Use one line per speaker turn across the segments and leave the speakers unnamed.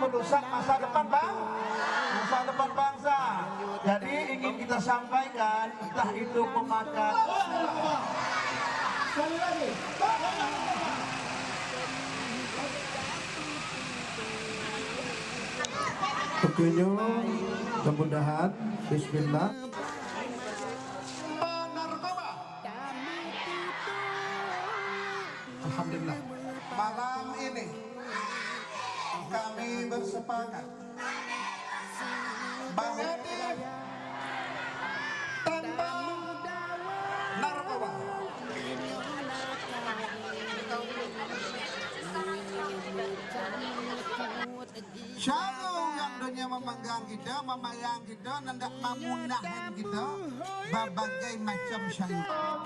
merusak masa depan bangsa. Jadi ingin kita sampaikan, entah itu pemakan. Sekali lagi.
Tentunya kemudahan. Bismillah.
Narkoba.
Alhamdulillah.
Malam ini kami bersepakat bahwa tanpa narkoba siapa yang dunia memegang kita, memayang kita, hendak memunahkan kita berbagai macam syaitan.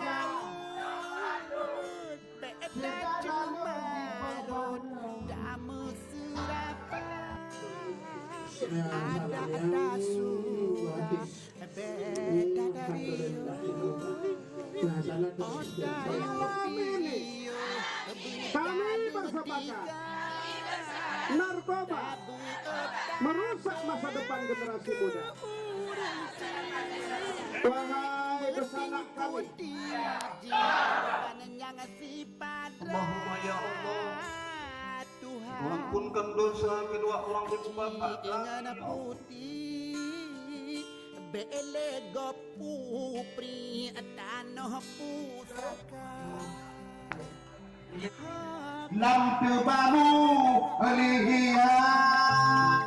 Kami bersepakat narkoba merusak masa depan generasi muda. Wahai besanak kami,
Allahumma ya Allah, ampunkan dosa kedua orang bersepakat.
lampu bamu lihat